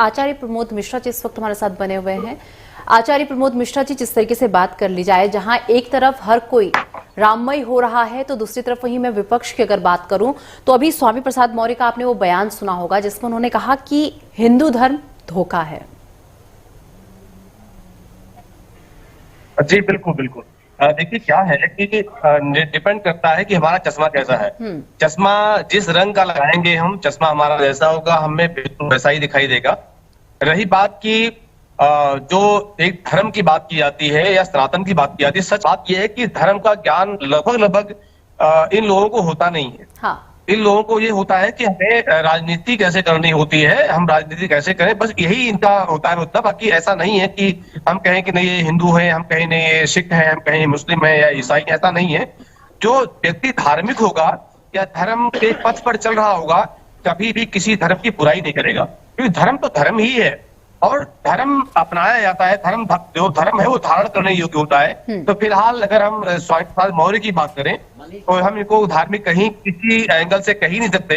आचार्य प्रमोद मिश्रा जी इस वक्त हमारे साथ बने हुए हैं। आचार्य प्रमोद मिश्रा जी, जिस तरीके से बात कर ली जाए, जहां एक तरफ हर कोई राममय हो रहा है तो दूसरी तरफ वहीं मैं विपक्ष की अगर बात करूं तो अभी स्वामी प्रसाद मौर्य का आपने वो बयान सुना होगा जिसमें उन्होंने कहा कि हिंदू धर्म धोखा है। जी बिल्कुल बिल्कुल। देखिए क्या है कि डिपेंड करता है कि हमारा चश्मा कैसा है। चश्मा जिस रंग का लगाएंगे हम, चश्मा हमारा जैसा होगा, हमें बिल्कुल वैसा ही दिखाई देगा। रही बात की जो एक धर्म की बात की जाती है या सनातन की बात की जाती है, सच बात यह है कि धर्म का ज्ञान लगभग इन लोगों को होता नहीं है। हाँ। इन लोगों को ये होता है कि हमें राजनीति कैसे करनी होती है, हम राजनीति कैसे करें, बस यही इनका होता है मुद्दा। बाकी ऐसा नहीं है कि हम कहें कि नहीं ये हिंदू है, हम कहें नहीं ये सिख है, हम कहें मुस्लिम है या ईसाई, ऐसा नहीं है। जो व्यक्ति धार्मिक होगा या धर्म के पथ पर चल रहा होगा, कभी भी किसी धर्म की बुराई नहीं करेगा, क्योंकि धर्म तो धर्म ही है और धर्म अपनाया जाता है। धर्म जो धर्म है वो धारण करने योग्य होता है। तो फिलहाल अगर हम स्वामी प्रसाद मौर्य की बात करें तो हम इनको धार्मिक कहीं किसी एंगल से कह नहीं सकते,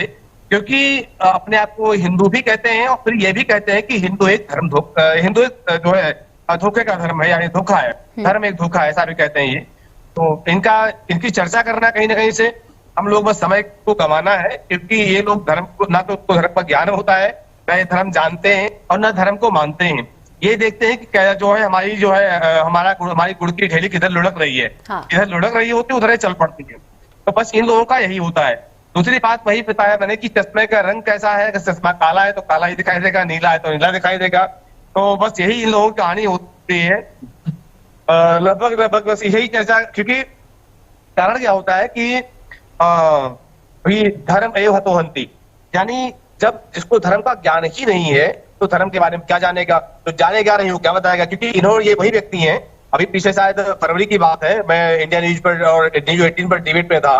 क्योंकि अपने आप को हिंदू भी कहते हैं और फिर ये भी कहते हैं कि हिंदू एक हिंदू एक जो है धोखे का धर्म है, यानी धोखा है, धर्म एक धोखा है, ऐसा भी कहते हैं ये। तो इनकी चर्चा करना कहीं ना कहीं से हम लोग बस समय को कमाना है, क्योंकि ये लोग धर्म को ना तो धर्म का ज्ञान होता है, ना ये धर्म जानते हैं और ना धर्म को मानते हैं। ये देखते हैं कि क्या जो है हमारी जो है हमारी गुड़ की ढेली किधर लुढ़क रही है। हाँ। किधर लुढ़क रही होती है उधर चल पड़ती है। तो बस इन लोगों का यही होता है। दूसरी बात वही बताया मैंने कि चश्मे का रंग कैसा है, अगर चश्मा काला है तो काला ही दिखाई देगा, नीला है तो नीला दिखाई देगा। तो बस यही इन लोगों की कहानी होती है। लगभग बस यही चर्चा, क्योंकि कारण क्या होता है कि धर्म एव हतो हन्ति, यानी जब जिसको धर्म का ज्ञान ही नहीं है तो धर्म के बारे में क्या जानेगा, तो जानेगा नहीं वो क्या बताएगा। क्योंकि इन्होंने ये वही व्यक्ति हैं, अभी पीछे शायद फरवरी की बात है, मैं इंडिया न्यूज पर और न्यूज 18 पर डिबेट पे था,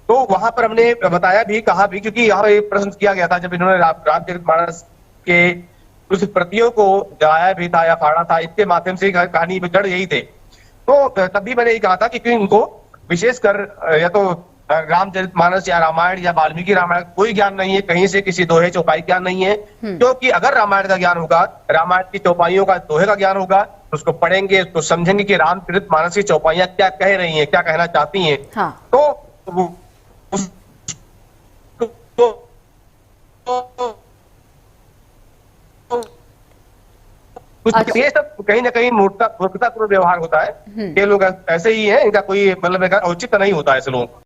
तो वहां पर हमने बताया भी, कहा भी, क्योंकि यहाँ एक प्रश्न किया गया था जब इन्होंने रामचरितमानस के कुछ प्रतियों को जलाया भी था या फाड़ा था, इसके माध्यम से कहानी में जड़ यही थे। तो तभी मैंने ये कहा था कि इनको विशेषकर या तो रामचरितमानस या रामायण या वाल्मीकि रामायण कोई ज्ञान नहीं है, कहीं से किसी दोहे चौपाई ज्ञान नहीं है। क्योंकि अगर रामायण का ज्ञान होगा, रामायण की चौपाइयों का दोहे का ज्ञान होगा, तो उसको पढ़ेंगे, उसको समझेंगे कि रामचरितमानस की चौपाइयां क्या कह रही हैं, क्या कहना चाहती हैं। हाँ। ये सब कहीं ना कहीं मूर्खतापूर्ण व्यवहार होता है। ये लोग ऐसे ही हैं, इनका कोई मतलब औचित्य नहीं होता है ऐसे लोगों को।